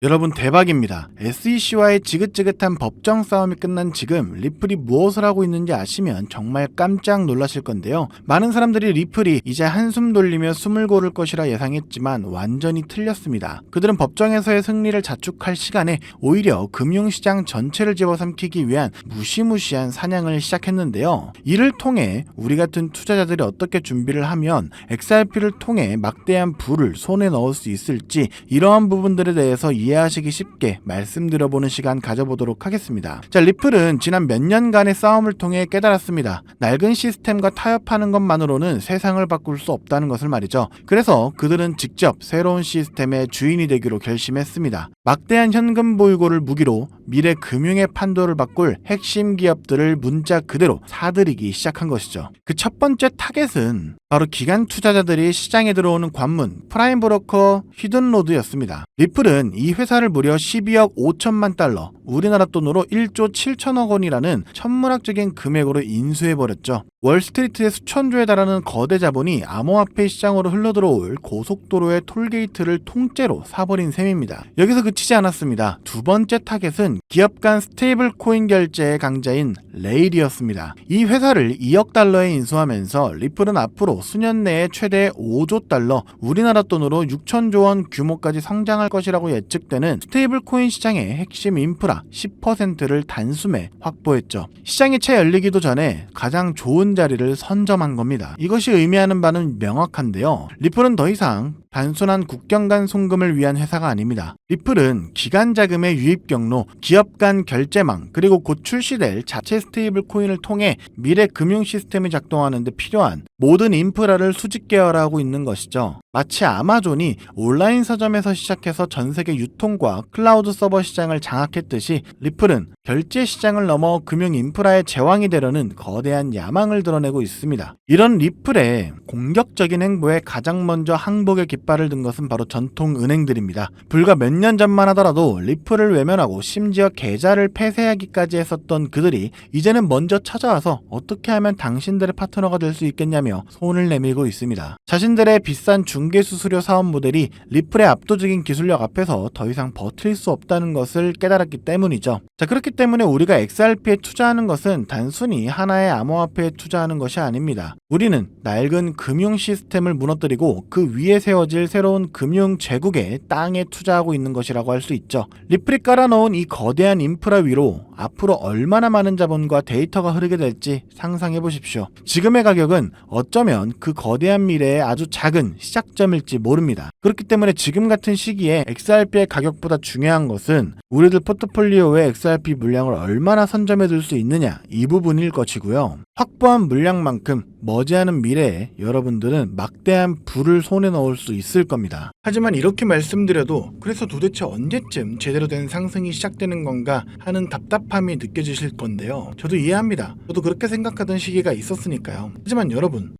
여러분 대박입니다. SEC와의 지긋지긋한 법정 싸움이 끝난 지금 리플이 무엇을 하고 있는지 아시면 정말 깜짝 놀라실 건데요. 많은 사람들이 리플이 이제 한숨 돌리며 숨을 고를 것이라 예상했지만 완전히 틀렸습니다. 그들은 법정에서의 승리를 자축할 시간에 오히려 금융시장 전체를 집어삼키기 위한 무시무시한 사냥을 시작했는데요. 이를 통해 우리 같은 투자자들이 어떻게 준비를 하면 XRP를 통해 막대한 부를 손에 넣을 수 있을지 이러한 부분들에 대해서 이해하시기 쉽게 말씀드려보는 시간 가져보도록 하겠습니다. 자, 리플은 지난 몇 년간의 싸움을 통해 깨달았습니다. 낡은 시스템과 타협하는 것만으로는 세상을 바꿀 수 없다는 것을 말이죠. 그래서 그들은 직접 새로운 시스템의 주인이 되기로 결심했습니다. 막대한 현금 보유고를 무기로 미래 금융의 판도를 바꿀 핵심 기업들을 문자 그대로 사들이기 시작한 것이죠. 그 첫 번째 타겟은 바로 기관 투자자들이 시장에 들어오는 관문 프라임 브로커 히든로드였습니다. 리플은 이 회사를 무려 12억 5천만 달러, 우리나라 돈으로 1조 7천억 원이라는 천문학적인 금액으로 인수해버렸죠. 월스트리트의 수천조에 달하는 거대 자본이 암호화폐 시장으로 흘러들어올 고속도로의 톨게이트를 통째로 사버린 셈입니다. 여기서 그치지 않았습니다. 두 번째 타겟은 기업 간 스테이블 코인 결제의 강자인 레일이었습니다. 이 회사를 2억 달러에 인수하면서 리플은 앞으로 수년 내에 최대 5조 달러, 우리나라 돈으로 6천조 원 규모까지 성장할 것이라고 예측되는 스테이블 코인 시장의 핵심 인프라 10%를 단숨에 확보했죠. 시장이 채 열리기도 전에 가장 좋은 자리를 선점한 겁니다. 이것이 의미하는 바는 명확한데요. 리플은 더 이상 단순한 국경 간 송금을 위한 회사가 아닙니다. 리플은 기관 자금의 유입 경로, 기업 간 결제망, 그리고 곧 출시될 자체 스테이블 코인을 통해 미래 금융 시스템이 작동하는 데 필요한 모든 인프라를 수직 계열화하고 있는 것이죠. 마치 아마존이 온라인 서점에서 시작해서 전 세계 유통과 클라우드 서버 시장을 장악했듯이 리플은 결제 시장을 넘어 금융 인프라의 제왕이 되려는 거대한 야망을 드러내고 있습니다. 이런 리플의 공격적인 행보에 가장 먼저 항복의 깃발을 든 것은 바로 전통 은행들입니다. 불과 몇 년 전만 하더라도 리플을 외면하고 심지어 계좌를 폐쇄하기까지 했었던 그들이 이제는 먼저 찾아와서 어떻게 하면 당신들의 파트너가 될 수 있겠냐며 손을 내밀고 있습니다. 자신들의 비싼 중개수수료 사업 모델이 리플의 압도적인 기술력 앞에서 더 이상 버틸 수 없다는 것을 깨달았기 때문이죠. 자, 그렇기 때문에 우리가 XRP에 투자하는 것은 단순히 하나의 암호화폐에 투자하는 것이 아닙니다. 우리는 낡은 금융 시스템을 무너뜨리고 그 위에 세워질 새로운 금융 제국의 땅에 투자하고 있는 것이라고 할 수 있죠. 리플이 깔아놓은 이 거대한 인프라 위로 앞으로 얼마나 많은 자본과 데이터가 흐르게 될지 상상해 보십시오. 지금의 가격은 어쩌면 그 거대한 미래의 아주 작은 시작점일지 모릅니다. 그렇기 때문에 지금 같은 시기에 XRP의 가격보다 중요한 것은 우리들 포트폴리오에 XRP 물량을 얼마나 선점해 둘 수 있느냐, 이 부분일 것이고요. 확보한 물량만큼 머지않은 미래에 여러분들은 막대한 부를 손에 넣을 수 있을 겁니다. 하지만 이렇게 말씀드려도 그래서 도대체 언제쯤 제대로 된 상승이 시작되는 건가 하는 답답함이 느껴지실 건데요. 저도 이해합니다. 저도 그렇게 생각하던 시기가 있었으니까요. 하지만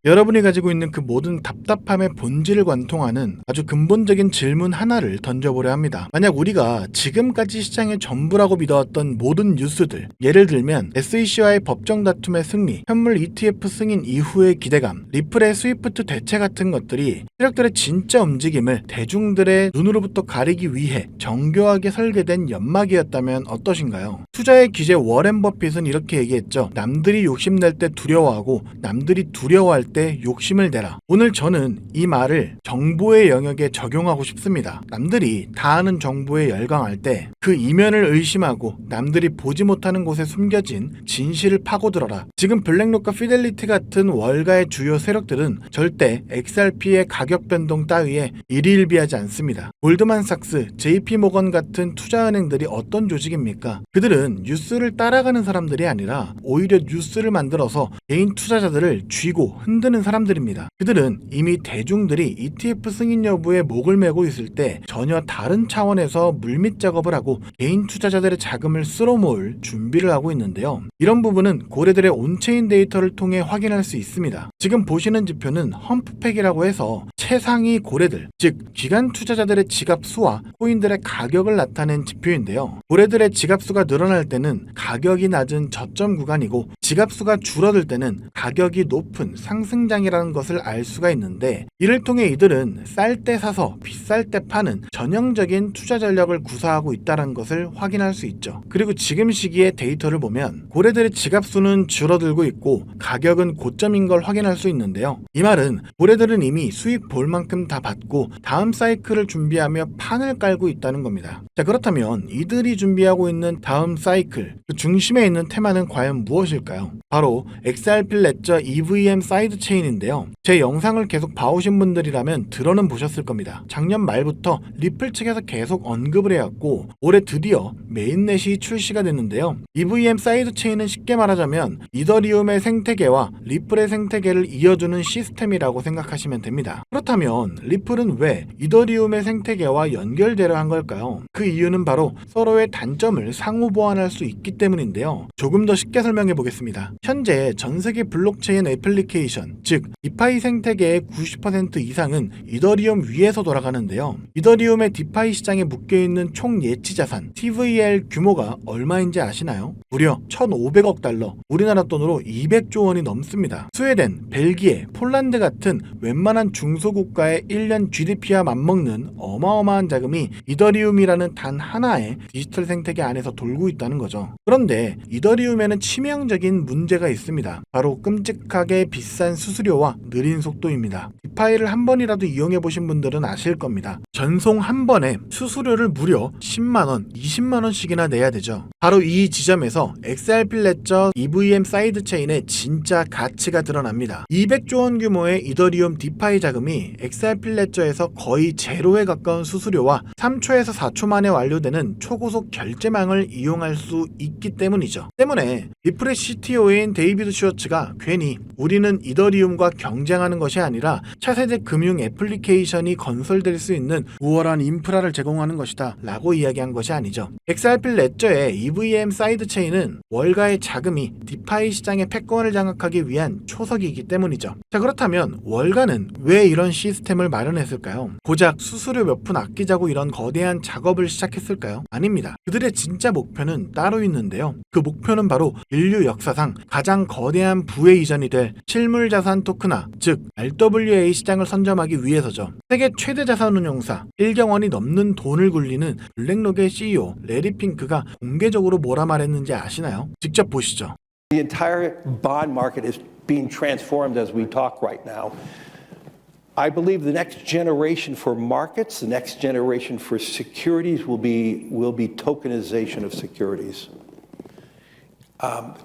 여러분이 가지고 있는 그 모든 답답함의 본질을 관통하는 아주 근본적인 질문 하나를 던져보려 합니다. 만약 우리가 지금까지 시장의 전부라고 믿어왔던 모든 뉴스들, 예를 들면 SEC와의 법정 다툼의 승리, 현물 ETF 승인 이후의 기대감, 리플의 스위프트 대체 같은 것들이 세력들의 진짜 움직임을 대중들의 눈으로부터 가리기 위해 정교하게 설계된 연막이었다면 어떠신가요? 투자의 기재 워렌 버핏은 이렇게 얘기했죠. 남들이 욕심낼 때 두려워하고 남들이 두려워할 때 욕심을 내라. 오늘 저는 이 말을 정보의 영역에 적용하고 싶습니다. 남들이 다 아는 정보에 열광할 때 그 이면을 의심하고 남들이 보지 못하는 곳에 숨겨진 진실을 파고들어라. 지금 블랙록과 피델리티 같은 월가의 주요 세력들은 절대 XRP의 가격 변동 따위에 일희일비하지 않습니다. 골드만삭스, JP모건 같은 투자은행들이 어떤 조직입니까? 그들은 뉴스를 따라가는 사람들이 아니라 오히려 뉴스를 만들어서 개인 투자자들을 쥐고 흔드는 사람들입니다. 그들은 이미 대중들이 ETF 승인 여부에 목을 메고 있을 때 전혀 다른 차원에서 물밑 작업을 하고 개인 투자자들의 자금을 쓸어모을 준비를 하고 있는데요. 이런 부분은 고래들의 온체인 데이터를 통해 확인할 수 있습니다. 지금 보시는 지표는 험프팩이라고 해서 최상위 고래들, 즉 기관 투자자들의 지갑 수와 코인들의 가격을 나타낸 지표인데요. 고래들의 지갑 수가 늘어날 때는 가격이 낮은 저점 구간이고 지갑수가 줄어들 때는 가격이 높은 상승장이라는 것을 알 수가 있는데, 이를 통해 이들은 쌀 때 사서 비쌀 때 파는 전형적인 투자 전략을 구사하고 있다는 것을 확인할 수 있죠. 그리고 지금 시기의 데이터를 보면 고래들의 지갑수는 줄어들고 있고 가격은 고점인 걸 확인할 수 있는데요. 이 말은 고래들은 이미 수익 볼 만큼 다 받고 다음 사이클을 준비하며 판을 깔고 있다는 겁니다. 자, 그렇다면 이들이 준비하고 있는 다음 사이클, 그 중심에 있는 테마는 과연 무엇일까요? 바로 XRP 레저 EVM 사이드 체인인데요. 제 영상을 계속 봐오신 분들이라면 들어는 보셨을 겁니다. 작년 말부터 리플 측에서 계속 언급을 해왔고 올해 드디어 메인넷이 출시가 됐는데요. EVM 사이드 체인은 쉽게 말하자면 이더리움의 생태계와 리플의 생태계를 이어주는 시스템이라고 생각하시면 됩니다. 그렇다면 리플은 왜 이더리움의 생태계와 연결되려 한 걸까요? 그 이유는 바로 서로의 단점을 상호 보완할 수 있기 때문인데요. 조금 더 쉽게 설명해 보겠습니다. 현재 전 세계 블록체인 애플리케이션, 즉 디파이 생태계의 90% 이상은 이더리움 위에서 돌아가는데요. 이더리움의 디파이 시장에 묶여있는 총 예치 자산 TVL 규모가 얼마인지 아시나요? 무려 1,500억 달러, 우리나라 돈으로 200조 원이 넘습니다. 스웨덴, 벨기에, 폴란드 같은 웬만한 중소국가의 1년 GDP와 맞먹는 어마어마한 자금이 이더리움이라는 단 하나의 디지털 생태계 안에서 돌고 있다는 거죠. 그런데 이더리움에는 치명적인 문제가 있습니다. 바로 끔찍하게 비싼 수수료와 느린 속도입니다. 디파이를 한 번이라도 이용해 보신 분들은 아실 겁니다. 전송 한 번에 수수료를 무려 10만원, 20만원씩이나 내야 되죠. 바로 이 지점에서 XRP 레저 EVM 사이드 체인의 진짜 가치가 드러납니다. 200조 원 규모의 이더리움 디파이 자금이 XRP 레저에서 거의 제로에 가까운 수수료와 3초에서 4초 만에 완료되는 초고속 결제망을 이용할 수 있기 때문이죠. 때문에 리플의 CTO인 데이비드 슈워츠가 괜히 우리는 이더리움과 경쟁하는 것이 아니라 차세대 금융 애플리케이션이 건설될 수 있는 우월한 인프라를 제공하는 것이다 라고 이야기한 것이 아니죠. XRP 레저의 EVM 사이드 체인은 월가의 자금이 디파이 시장의 패권을 장악하기 위한 초석이기 때문이죠. 자, 그렇다면 월가는 왜 이런 시스템을 마련했을까요? 고작 수수료 몇 푼 아끼자고 이런 거대한 작업을 시작했을까요? 아닙니다. 그들의 진짜 목표는 따로 있는데요. 그 목표는 바로 인류 역사상 가장 거대한 부의 이전이 될 실물자산 토큰화, 즉 RWA 시장을 선점하기 위해서죠. 세계 최대 자산운용사 1경 원이 넘는 돈을 굴리는 블랙록의 CEO 레리 핑크가 공개적으로 뭐라 말했는지 아시나요? 직접 보시죠. The entire bond market is being transformed as we talk right now. I believe the next generation for markets, the next generation for securities will be tokenization of securities.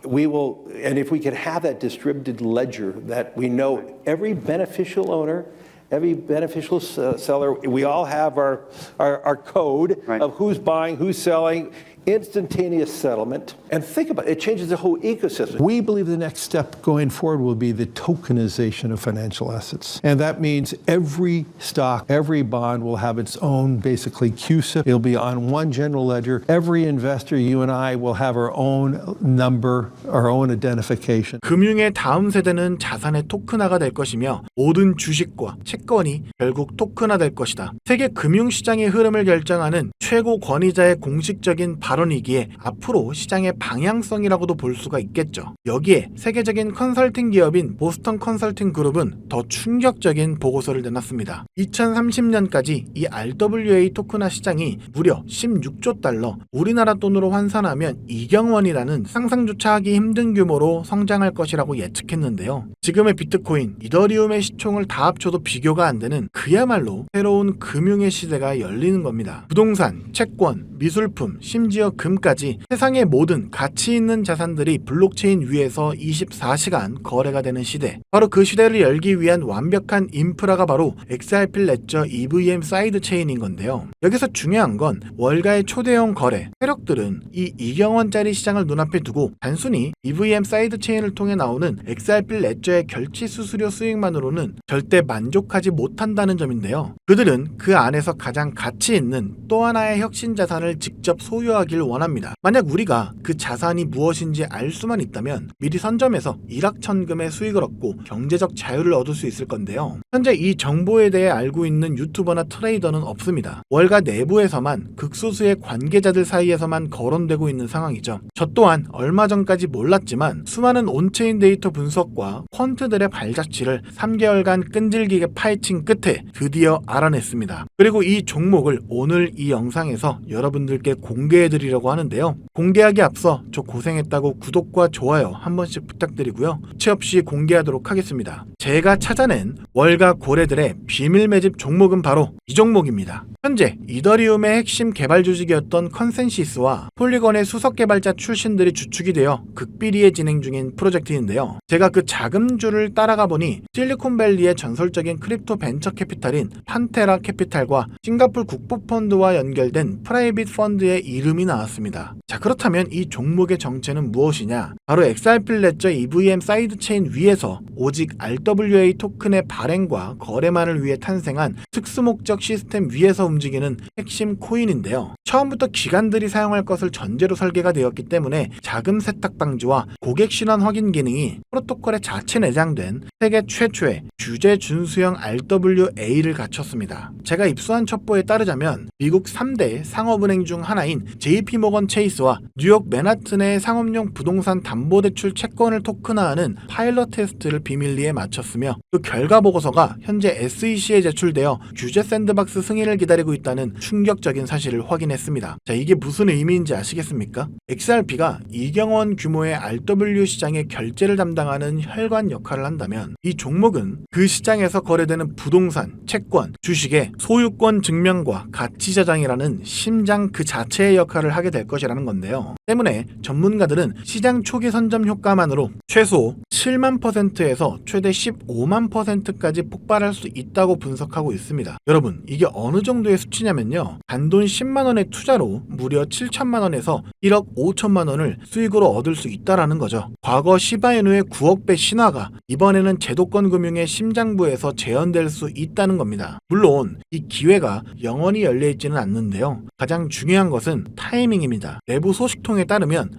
We will, and if we can have that distributed ledger that we know every beneficial owner, every beneficial seller, we all have our code of who's buying, who's selling, instantaneous settlement. And think about it, it changes the whole ecosystem. We believe the next step going forward will be the tokenization of financial assets. And that means every stock, every bond will have its own, basically, CUSIP. It'll be on one general ledger. Every investor, you and I, will have our own number, our own identification. 금융의 다음 세대는 자산의 토큰화가 될 것이며 모든 주식과 채권이 결국 토큰화 될 것이다. 세계 금융시장의 흐름을 결정하는 최고 권위자의 공식적인 발언이기에 앞으로 시장의 방향성이라고도 볼 수가 있겠죠. 여기에 세계적인 컨설팅 기업인 보스턴 컨설팅 그룹은 더 충격적인 보고서를 내놨습니다. 2030년까지 이 RWA 토큰화 시장이 무려 16조 달러, 우리나라 돈으로 환산하면 2경 원이라는 상상조차 하기 힘든 규모로 성장할 것이라고 예측했는데요. 지금의 비트코인, 이더리움의 시총을 다 합쳐도 비교가 안 되는 그야말로 새로운 금융의 시대가 열리는 겁니다. 부동산, 채권, 미술품, 심지어 금까지 세상의 모든 가치 있는 자산들이 블록체인 위에서 24시간 거래가 되는 시대. 바로 그 시대를 열기 위한 완벽한 인프라가 바로 XRP 레저 EVM 사이드 체인인 건데요. 여기서 중요한 건 월가의 초대형 거래, 세력들은 이 2경원짜리 시장을 눈앞에 두고 단순히 EVM 사이드 체인을 통해 나오는 XRP 레저의 결제 수수료 수익만으로는 절대 만족하지 못한다는 점인데요. 그들은 그 안에서 가장 가치 있는 또 하나의 혁신 자산을 직접 소유하기 하길 원합니다. 만약 우리가 그 자산이 무엇인지 알 수만 있다면 미리 선점해서 일확천금의 수익을 얻고 경제적 자유를 얻을 수 있을 건데요. 현재 이 정보에 대해 알고 있는 유튜버나 트레이더는 없습니다. 월가 내부에서만 극소수의 관계자들 사이에서만 거론되고 있는 상황이죠. 저 또한 얼마 전까지 몰랐지만 수많은 온체인 데이터 분석과 퀀트들의 발자취를 3개월간 끈질기게 파헤친 끝에 드디어 알아냈습니다. 그리고 이 종목을 오늘 이 영상에서 여러분들께 공개해드리려고 하는데요. 공개하기 앞서 저 고생했다고 구독과 좋아요 한 번씩 부탁드리고요. 부채 없이 공개하도록 하겠습니다. 제가 찾아낸 월가 고래들의 비밀 매집 종목은 바로 이 종목입니다. 현재 이더리움의 핵심 개발 조직이었던 컨센시스와 폴리건의 수석 개발자 출신들이 주축이 되어 극비리에 진행 중인 프로젝트인데요. 제가 그 자금줄을 따라가 보니 실리콘밸리의 전설적인 크립토 벤처 캐피탈인 판테라 캐피탈과 싱가폴 국부펀드와 연결된 프라이빗 펀드의 이름이 나왔습니다. 자, 그렇다면 이 종목의 정체는 무엇이냐? 바로 XRP 레저 EVM 사이드체인 위에서 오직 RWA 토큰의 발행과 거래만을 위해 탄생한 특수목적 시스템 위에서 움직이는 핵심 코인인데요. 처음부터 기관들이 사용할 것을 전제로 설계가 되었기 때문에 자금 세탁 방지와 고객 신원 확인 기능이 프로토콜에 자체 내장된 세계 최초의 규제 준수형 RWA를 갖췄습니다. 제가 입수한 첩보에 따르자면 미국 3대 상업은행 중 하나인 JP모건 체이스와 뉴욕 맨하튼의 상업용 부동산 담보대출 채권을 토큰화하는 파일럿 테스트를 비밀리에 마쳤으며 그 결과 보고서가 현재 SEC에 제출되어 규제 샌드박스 승인을 기다리고 있다는 충격적인 사실을 확인했습니다. 자, 이게 무슨 의미인지 아시겠습니까? XRP가 이경원 규모의 RW 시장의 결제를 담당하는 혈관 역할을 한다면 이 종목은 그 시장에서 거래되는 부동산, 채권, 주식의 소유권 증명과 가치 저장이라는 심장 그 자체의 역할을 하게 될 것이라는 건데요. 때문에 전문가들은 시장 초기 선점 효과만으로 최소 7만 %에서 최대 15만 %까지 폭발할 수 있다고 분석하고 있습니다. 여러분, 이게 어느 정도의 수치냐면요. 단돈 10만 원의 투자로 무려 7천만 원에서 1억 5천만 원을 수익으로 얻을 수 있다라는 거죠. 과거 시바이누의 9억 배 신화가 이번에는 제도권 금융의 심장부에서 재현될 수 있다는 겁니다. 물론 이 기회가 영원히 열려 있지는 않는데요. 가장 중요한 것은 타이밍입니다. 내부 소식통에 따르면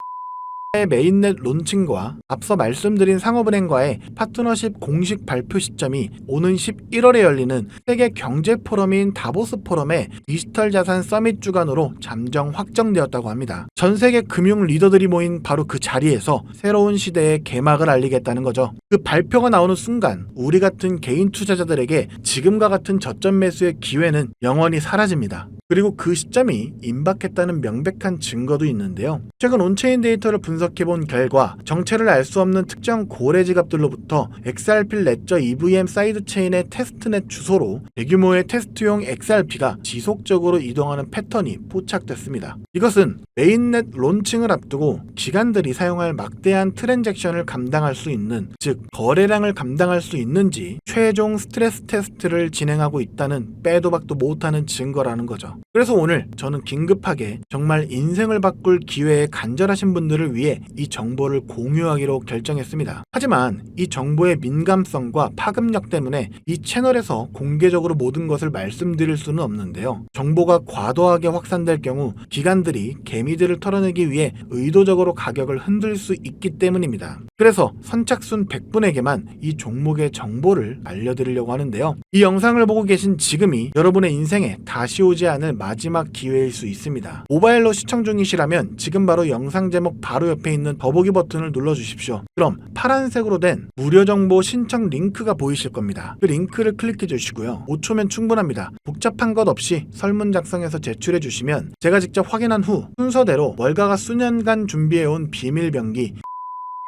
메인넷 론칭과 앞서 말씀드린 상업은행과의 파트너십 공식 발표 시점이 오는 11월에 열리는 세계 경제 포럼인 다보스 포럼의 디지털 자산 서밋 주간으로 잠정 확정되었다고 합니다. 전 세계 금융 리더들이 모인 바로 그 자리에서 새로운 시대의 개막을 알리겠다는 거죠. 그 발표가 나오는 순간 우리 같은 개인 투자자들에게 지금과 같은 저점 매수의 기회는 영원히 사라집니다. 그리고 그 시점이 임박했다는 명백한 증거도 있는데요. 최근 온체인 데이터를 분석해본 결과 정체를 알 수 없는 특정 고래 지갑들로부터 XRP 레저 EVM 사이드체인의 테스트넷 주소로 대규모의 테스트용 XRP가 지속적으로 이동하는 패턴이 포착됐습니다. 이것은 메인넷 론칭을 앞두고 기관들이 사용할 막대한 트랜잭션을 감당할 수 있는, 즉 거래량을 감당할 수 있는지 최종 스트레스 테스트를 진행하고 있다는 빼도 박도 못하는 증거라는 거죠. 그래서 오늘 저는 긴급하게 정말 인생을 바꿀 기회에 간절하신 분들을 위해 이 정보를 공유하기로 결정했습니다. 하지만 이 정보의 민감성과 파급력 때문에 이 채널에서 공개적으로 모든 것을 말씀드릴 수는 없는데요. 정보가 과도하게 확산될 경우 기관들이 개미들을 털어내기 위해 의도적으로 가격을 흔들 수 있기 때문입니다. 그래서 선착순 100분에게만 이 종목의 정보를 알려드리려고 하는데요. 이 영상을 보고 계신 지금이 여러분의 인생에 다시 오지 않을 마지막 기회일 수 있습니다. 모바일로 시청 중이시라면 지금 바로 영상 제목 바로 옆에 있는 더보기 버튼을 눌러주십시오. 그럼 파란색으로 된 무료 정보 신청 링크가 보이실 겁니다. 그 링크를 클릭해 주시고요. 5초면 충분합니다. 복잡한 것 없이 설문 작성해서 제출해 주시면 제가 직접 확인한 후 순서대로 월가가 수년간 준비해온 비밀 병기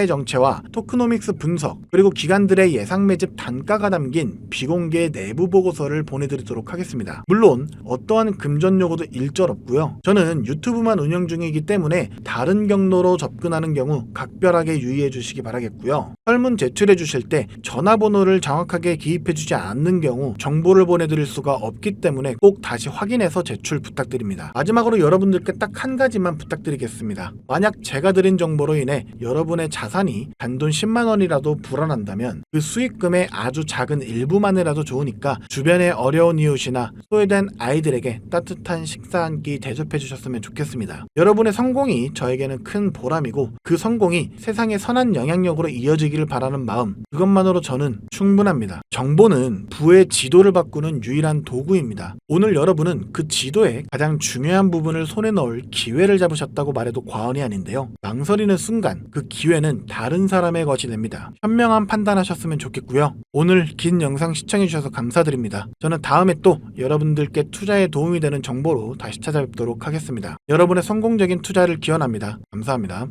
정체와 토크노믹스 분석, 그리고 기관들의 예상 매집 단가가 담긴 비공개 내부 보고서를 보내드리도록 하겠습니다. 물론 어떠한 금전 요구도 일절 없고요. 저는 유튜브만 운영 중이기 때문에 다른 경로로 접근하는 경우 각별하게 유의해 주시기 바라겠고요. 설문 제출해 주실 때 전화번호를 정확하게 기입해 주지 않는 경우 정보를 보내드릴 수가 없기 때문에 꼭 다시 확인해서 제출 부탁드립니다. 마지막으로 여러분들께 딱 한 가지만 부탁드리겠습니다. 만약 제가 드린 정보로 인해 여러분의 자산이 단돈 10만 원이라도 불어난다면 그 수익금의 아주 작은 일부만이라도 좋으니까 주변의 어려운 이웃이나 소외된 아이들에게 따뜻한 식사 한 끼 대접해 주셨으면 좋겠습니다. 여러분의 성공이 저에게는 큰 보람이고 그 성공이 세상의 선한 영향력으로 이어지기를 바라는 마음, 그것만으로 저는 충분합니다. 정보는 부의 지도를 바꾸는 유일한 도구입니다. 오늘 여러분은 그 지도의 가장 중요한 부분을 손에 넣을 기회를 잡으셨다고 말해도 과언이 아닌데요. 망설이는 순간 그 기회는 다른 사람의 것이 됩니다. 현명한 판단하셨으면 좋겠고요. 오늘 긴 영상 시청해 주셔서 감사드립니다. 저는 다음에 또 여러분들께 투자에 도움이 되는 정보로 다시 찾아뵙도록 하겠습니다. 여러분의 성공적인 투자를 기원합니다. 감사합니다.